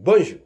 Bonjour.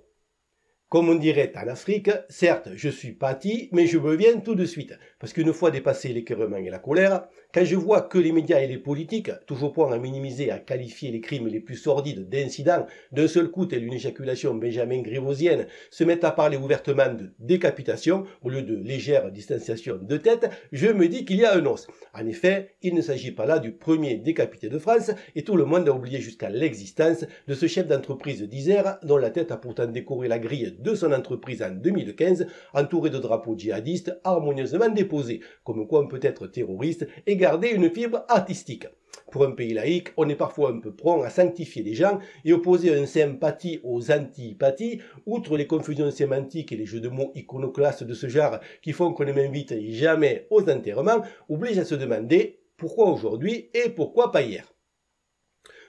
Comme on dirait en Afrique, certes, je suis parti, mais je reviens tout de suite. Parce qu'une fois dépassé l'écœurement et la colère, quand je vois que les médias et les politiques, toujours prêts à minimiser, à qualifier les crimes les plus sordides d'incidents, d'un seul coup, telle une éjaculation benjamin grivosienne, se mettent à parler ouvertement de décapitation au lieu de légère distanciation de tête, je me dis qu'il y a un os. En effet, il ne s'agit pas là du premier décapité de France, et tout le monde a oublié jusqu'à l'existence de ce chef d'entreprise d'Isère, dont la tête a pourtant décoré la grille de son entreprise en 2015, entouré de drapeaux djihadistes harmonieusement déposés, comme quoi on peut être terroriste et garder une fibre artistique. Pour un pays laïque, on est parfois un peu prompt à sanctifier les gens et opposer une sympathie aux antipathies, outre les confusions sémantiques et les jeux de mots iconoclastes de ce genre qui font qu'on ne m'invite jamais aux enterrements, oblige à se demander pourquoi aujourd'hui et pourquoi pas hier.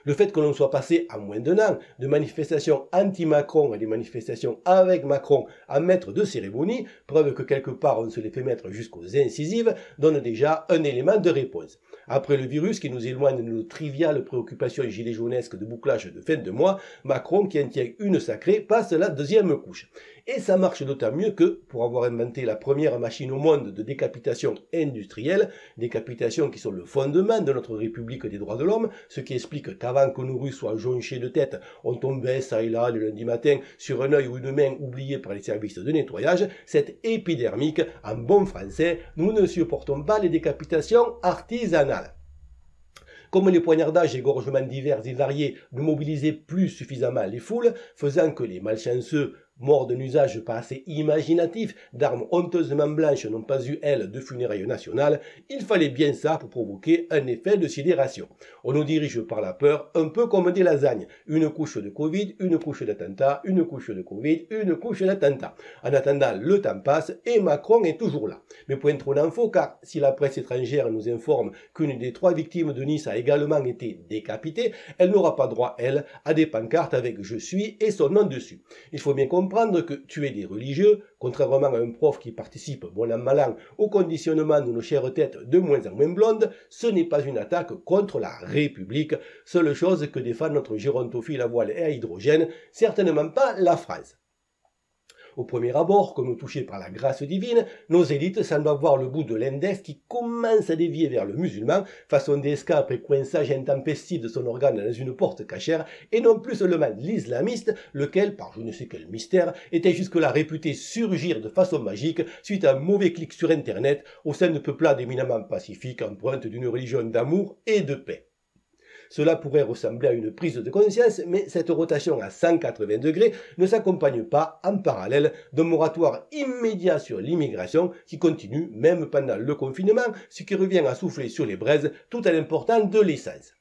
Le fait que l'on soit passé en moins d'un an de manifestations anti-Macron à des manifestations avec Macron en maître de cérémonie, preuve que quelque part on se les fait mettre jusqu'aux incisives, donne déjà un élément de réponse. Après le virus qui nous éloigne de nos triviales préoccupations gilets jaunesques de bouclage de fin de mois, Macron qui en tient une sacrée passe la deuxième couche. Et ça marche d'autant mieux que, pour avoir inventé la première machine au monde de décapitation industrielle, décapitations qui sont le fondement de notre République des droits de l'homme, ce qui explique qu'avant que nos rues soient jonchées de têtes, on tombait ça et là le lundi matin sur un œil ou une main oubliée par les services de nettoyage, cette épidermique, en bon français, nous ne supportons pas les décapitations artisanales. Comme les poignardages et égorgements divers et variés ne mobilisaient plus suffisamment les foules, faisant que les malchanceux morts d'un usage pas assez imaginatif d'armes honteusement blanches n'ont pas eu, elles, de funérailles nationales, il fallait bien ça pour provoquer un effet de sidération. On nous dirige par la peur, un peu comme des lasagnes. Une couche de Covid, une couche d'attentat, une couche de Covid, une couche d'attentat. En attendant, le temps passe et Macron est toujours là. Mais point trop d'infos, car si la presse étrangère nous informe qu'une des 3 victimes de Nice a également été décapitée, elle n'aura pas droit, elle, à des pancartes avec « Je suis » et son nom dessus. Il faut bien comprendre que tuer des religieux, contrairement à un prof qui participe, bon an mal an, au conditionnement de nos chères têtes de moins en moins blondes, ce n'est pas une attaque contre la République, seule chose que défend notre gérontophile à voile et à hydrogène, certainement pas la France. Au premier abord, comme touchés par la grâce divine, nos élites semblent avoir le bout de l'index qui commence à dévier vers le musulman, façon DSK après coinçage intempestif de son organe dans une porte cachère, et non plus seulement l'islamiste, lequel, par je ne sais quel mystère, était jusque-là réputé surgir de façon magique suite à un mauvais clic sur Internet au sein de peuplades éminemment pacifiques empreintes d'une religion d'amour et de paix. Cela pourrait ressembler à une prise de conscience, mais cette rotation à 180 degrés ne s'accompagne pas en parallèle d'un moratoire immédiat sur l'immigration qui continue même pendant le confinement, ce qui revient à souffler sur les braises tout en important de l'essence.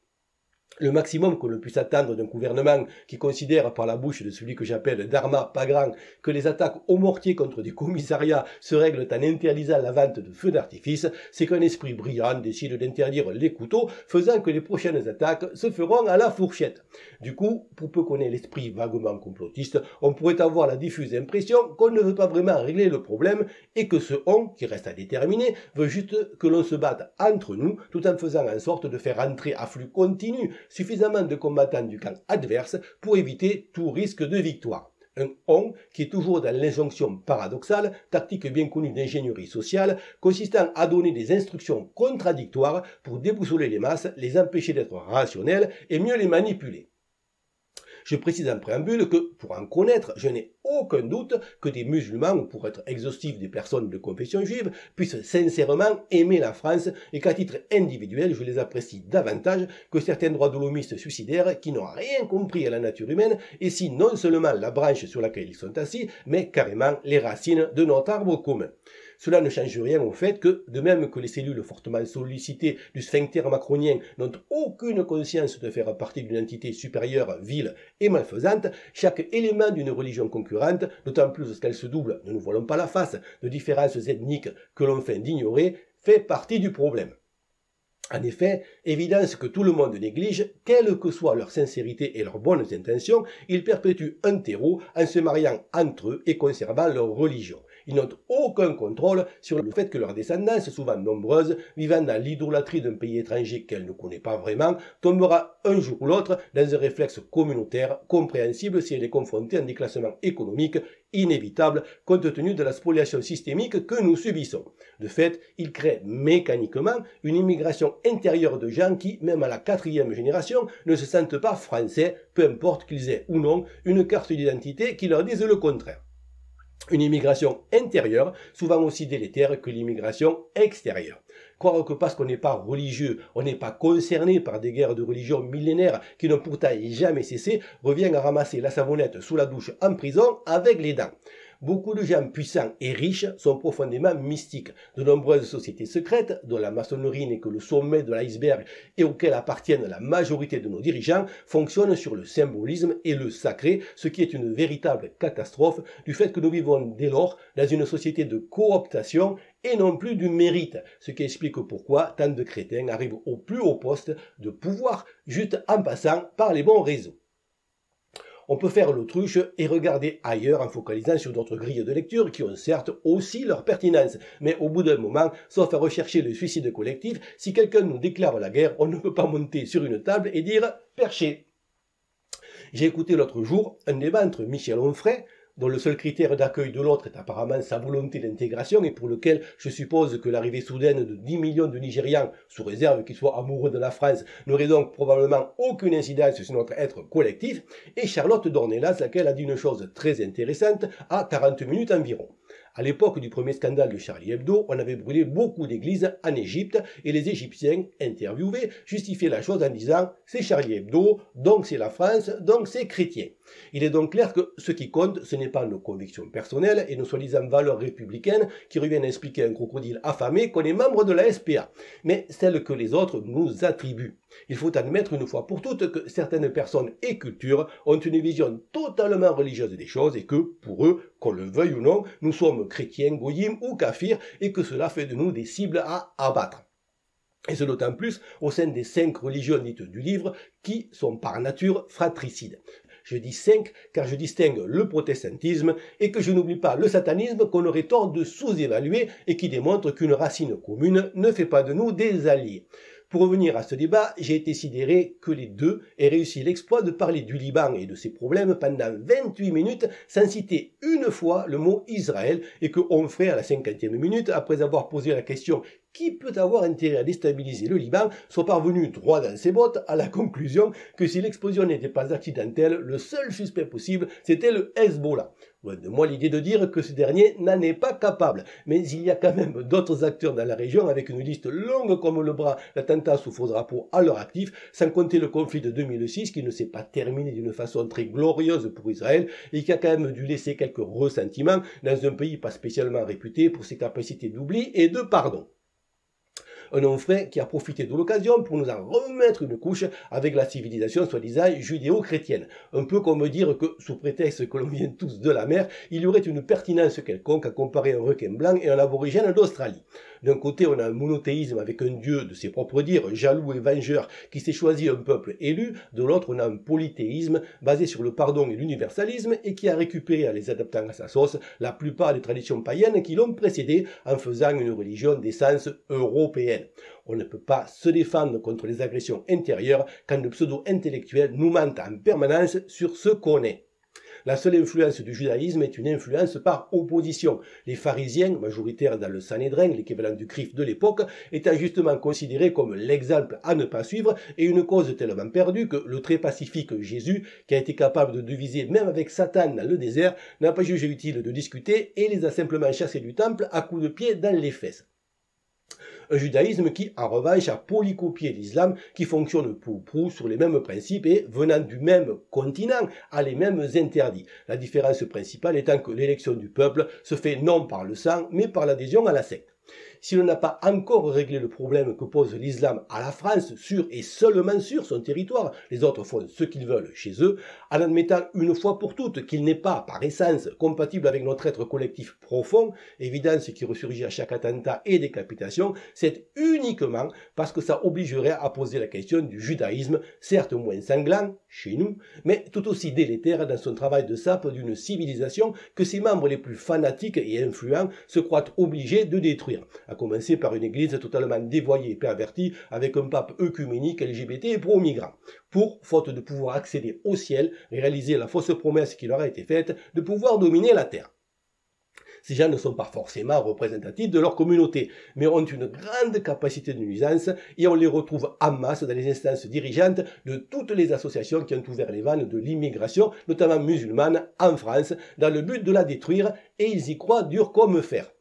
Le maximum que l'on puisse attendre d'un gouvernement qui considère par la bouche de celui que j'appelle Dharma Pagrang que les attaques au mortier contre des commissariats se règlent en interdisant la vente de feux d'artifice, c'est qu'un esprit brillant décide d'interdire les couteaux, faisant que les prochaines attaques se feront à la fourchette. Du coup, pour peu qu'on ait l'esprit vaguement complotiste, on pourrait avoir la diffuse impression qu'on ne veut pas vraiment régler le problème et que ce on, qui reste à déterminer, veut juste que l'on se batte entre nous tout en faisant en sorte de faire entrer à flux continu suffisamment de combattants du camp adverse pour éviter tout risque de victoire. Un on qui est toujours dans l'injonction paradoxale, tactique bien connue d'ingénierie sociale, consistant à donner des instructions contradictoires pour déboussoler les masses, les empêcher d'être rationnels et mieux les manipuler. Je précise en préambule que, pour en connaître, je n'ai aucun doute que des musulmans, ou pour être exhaustif des personnes de confession juive, puissent sincèrement aimer la France et qu'à titre individuel, je les apprécie davantage que certains droits de l'homiste suicidaires qui n'ont rien compris à la nature humaine et si non seulement la branche sur laquelle ils sont assis, mais carrément les racines de notre arbre commun. Cela ne change rien au fait que, de même que les cellules fortement sollicitées du sphincter macronien n'ont aucune conscience de faire partie d'une entité supérieure, vile et malfaisante, chaque élément d'une religion concurrente, d'autant plus lorsqu'elle se double, ne nous voilons pas la face, de différences ethniques que l'on feint d'ignorer, fait partie du problème. En effet, évidence que tout le monde néglige, quelle que soit leur sincérité et leurs bonnes intentions, ils perpétuent un terreau en se mariant entre eux et conservant leur religion. Ils n'ont aucun contrôle sur le fait que leur descendance, souvent nombreuse, vivant dans l'idolâtrie d'un pays étranger qu'elle ne connaît pas vraiment, tombera un jour ou l'autre dans un réflexe communautaire compréhensible si elle est confrontée à un déclassement économique inévitable compte tenu de la spoliation systémique que nous subissons. De fait, il crée mécaniquement une immigration intérieure de gens qui, même à la 4e génération, ne se sentent pas français, peu importe qu'ils aient ou non une carte d'identité qui leur dise le contraire. Une immigration intérieure, souvent aussi délétère que l'immigration extérieure. Croire que parce qu'on n'est pas religieux, on n'est pas concerné par des guerres de religion millénaires qui n'ont pourtant jamais cessé, revient à ramasser la savonnette sous la douche en prison avec les dents. Beaucoup de gens puissants et riches sont profondément mystiques. De nombreuses sociétés secrètes, dont la maçonnerie n'est que le sommet de l'iceberg et auxquelles appartiennent la majorité de nos dirigeants, fonctionnent sur le symbolisme et le sacré, ce qui est une véritable catastrophe du fait que nous vivons dès lors dans une société de cooptation et non plus du mérite, ce qui explique pourquoi tant de crétins arrivent au plus haut poste de pouvoir juste en passant par les bons réseaux. On peut faire l'autruche et regarder ailleurs en focalisant sur d'autres grilles de lecture qui ont certes aussi leur pertinence. Mais au bout d'un moment, sauf à rechercher le suicide collectif, si quelqu'un nous déclare la guerre, on ne peut pas monter sur une table et dire « perché ». J'ai écouté l'autre jour un débat entre Michel Onfray, dont le seul critère d'accueil de l'autre est apparemment sa volonté d'intégration et pour lequel je suppose que l'arrivée soudaine de 10 millions de Nigérians, sous réserve qu'ils soient amoureux de la France, n'aurait donc probablement aucune incidence sur notre être collectif, et Charlotte Dornelas, laquelle a dit une chose très intéressante à 40 minutes environ. À l'époque du premier scandale de Charlie Hebdo, on avait brûlé beaucoup d'églises en Égypte et les Égyptiens, interviewés, justifiaient la chose en disant « c'est Charlie Hebdo, donc c'est la France, donc c'est chrétien ». Il est donc clair que ce qui compte, ce n'est pas nos convictions personnelles et nos soi-disant valeurs républicaines qui reviennent à expliquer à un crocodile affamé qu'on est membre de la SPA, mais celles que les autres nous attribuent. Il faut admettre une fois pour toutes que certaines personnes et cultures ont une vision totalement religieuse des choses et que, pour eux, qu'on le veuille ou non, nous sommes chrétiens, goyim ou kafirs et que cela fait de nous des cibles à abattre. Et ce d'autant plus au sein des 5 religions dites du livre qui sont par nature fratricides. Je dis 5 car je distingue le protestantisme et que je n'oublie pas le satanisme qu'on aurait tort de sous-évaluer et qui démontre qu'une racine commune ne fait pas de nous des alliés. Pour revenir à ce débat, j'ai été sidéré que les deux aient réussi l'exploit de parler du Liban et de ses problèmes pendant 28 minutes sans citer une fois le mot Israël et que Onfray, à la 50e minute, après avoir posé la question « Qui peut avoir intérêt à déstabiliser le Liban ?», soit parvenu droit dans ses bottes à la conclusion que si l'explosion n'était pas accidentelle, le seul suspect possible, c'était le Hezbollah. Loin de moi l'idée de dire que ce dernier n'en est pas capable, mais il y a quand même d'autres acteurs dans la région avec une liste longue comme le bras d'attentats sous faux drapeaux à leur actif, sans compter le conflit de 2006 qui ne s'est pas terminé d'une façon très glorieuse pour Israël et qui a quand même dû laisser quelques ressentiments dans un pays pas spécialement réputé pour ses capacités d'oubli et de pardon. Un Onfray qui a profité de l'occasion pour nous en remettre une couche avec la civilisation soi-disant judéo-chrétienne. Un peu comme dire que, sous prétexte que l'on vient tous de la mer, il y aurait une pertinence quelconque à comparer un requin blanc et un aborigène d'Australie. D'un côté, on a un monothéisme avec un dieu de ses propres dires, jaloux et vengeur, qui s'est choisi un peuple élu. De l'autre, on a un polythéisme basé sur le pardon et l'universalisme et qui a récupéré, en les adaptant à sa sauce, la plupart des traditions païennes qui l'ont précédé en faisant une religion d'essence européenne. On ne peut pas se défendre contre les agressions intérieures quand de pseudo-intellectuels nous mentent en permanence sur ce qu'on est. La seule influence du judaïsme est une influence par opposition. Les pharisiens, majoritaires dans le Sanhédrin, l'équivalent du CRIF de l'époque, étant justement considérés comme l'exemple à ne pas suivre et une cause tellement perdue que le très pacifique Jésus, qui a été capable de diviser même avec Satan dans le désert, n'a pas jugé utile de discuter et les a simplement chassés du temple à coups de pied dans les fesses. Un judaïsme qui, en revanche, a polycopié l'islam, qui fonctionne peu ou prou sur les mêmes principes et, venant du même continent, a les mêmes interdits. La différence principale étant que l'élection du peuple se fait non par le sang, mais par l'adhésion à la secte. Si l'on n'a pas encore réglé le problème que pose l'islam à la France sur et seulement sur son territoire, les autres font ce qu'ils veulent chez eux, en admettant une fois pour toutes qu'il n'est pas, par essence, compatible avec notre être collectif profond, évidence qui ressurgit à chaque attentat et décapitation, c'est uniquement parce que ça obligerait à poser la question du judaïsme, certes moins sanglant, chez nous, mais tout aussi délétère dans son travail de sape d'une civilisation que ses membres les plus fanatiques et influents se croient obligés de détruire, à commencer par une église totalement dévoyée et pervertie avec un pape œcuménique LGBT et pro-migrants, pour, faute de pouvoir accéder au ciel, réaliser la fausse promesse qui leur a été faite de pouvoir dominer la terre. Ces gens ne sont pas forcément représentatifs de leur communauté, mais ont une grande capacité de nuisance et on les retrouve en masse dans les instances dirigeantes de toutes les associations qui ont ouvert les vannes de l'immigration, notamment musulmane, en France, dans le but de la détruire, et ils y croient dur comme fer.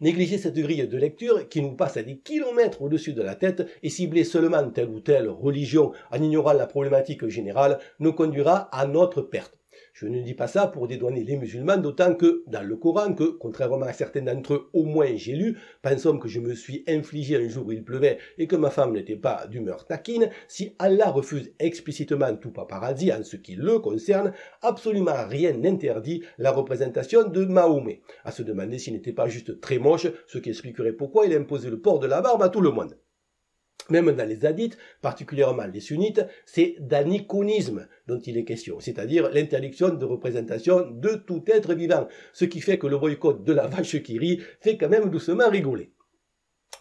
Négliger cette grille de lecture qui nous passe à des kilomètres au-dessus de la tête et cibler seulement telle ou telle religion en ignorant la problématique générale nous conduira à notre perte. Je ne dis pas ça pour dédouaner les musulmans, d'autant que dans le Coran, que contrairement à certains d'entre eux, au moins j'ai lu, pensons que je me suis infligé un jour où il pleuvait et que ma femme n'était pas d'humeur taquine, si Allah refuse explicitement tout paparazzi en ce qui le concerne, absolument rien n'interdit la représentation de Mahomet. À se demander s'il n'était pas juste très moche, ce qui expliquerait pourquoi il a imposé le port de la barbe à tout le monde. Même dans les hadiths, particulièrement les sunnites, c'est d'aniconisme dont il est question, c'est-à-dire l'interdiction de représentation de tout être vivant, ce qui fait que le boycott de la vache qui rit fait quand même doucement rigoler.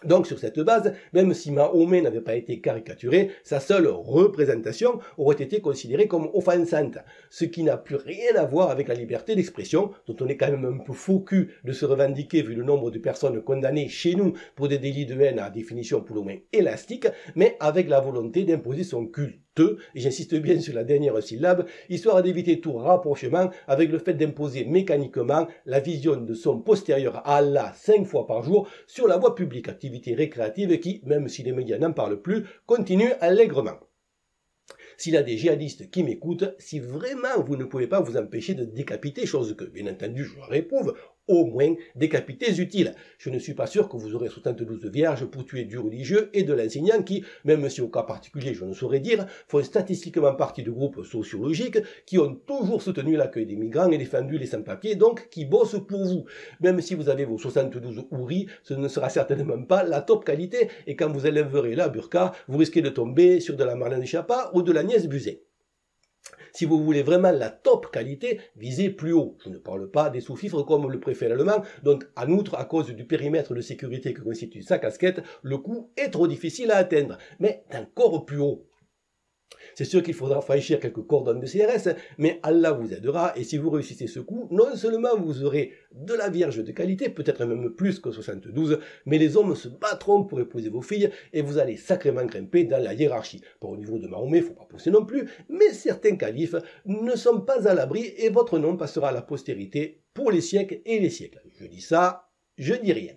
Donc sur cette base, même si Mahomet n'avait pas été caricaturé, sa seule représentation aurait été considérée comme offensante, ce qui n'a plus rien à voir avec la liberté d'expression, dont on est quand même un peu faux cul de se revendiquer vu le nombre de personnes condamnées chez nous pour des délits de haine à définition pour le moins élastique, mais avec la volonté d'imposer son culte, et j'insiste bien sur la dernière syllabe, histoire d'éviter tout rapprochement avec le fait d'imposer mécaniquement la vision de son postérieur à Allah 5 fois par jour sur la voie publique, activité récréative qui, même si les médias n'en parlent plus, continue allègrement. S'il y a des djihadistes qui m'écoutent, si vraiment vous ne pouvez pas vous empêcher de décapiter, chose que bien entendu je réprouve, au moins décapités utiles. Je ne suis pas sûr que vous aurez 72 vierges pour tuer du religieux et de l'enseignant qui, même si au cas particulier je ne saurais dire, font statistiquement partie de groupes sociologiques qui ont toujours soutenu l'accueil des migrants et défendu les sans-papiers, donc qui bossent pour vous. Même si vous avez vos 72 houris, ce ne sera certainement pas la top qualité et quand vous enlèverez la burqa, vous risquez de tomber sur de la Marlène Schiappa ou de la Nièce Buzet. Si vous voulez vraiment la top qualité, visez plus haut. Je ne parle pas des sous-fifres comme le préfet allemand, dont en outre, à cause du périmètre de sécurité que constitue sa casquette, le coût est trop difficile à atteindre, mais d'encore plus haut. C'est sûr qu'il faudra franchir quelques cordons de CRS, mais Allah vous aidera, et si vous réussissez ce coup, non seulement vous aurez de la vierge de qualité, peut-être même plus que 72, mais les hommes se battront pour épouser vos filles, et vous allez sacrément grimper dans la hiérarchie. Pas au niveau de Mahomet, faut pas pousser non plus, mais certains califes ne sont pas à l'abri, et votre nom passera à la postérité pour les siècles et les siècles. Je dis ça, je dis rien.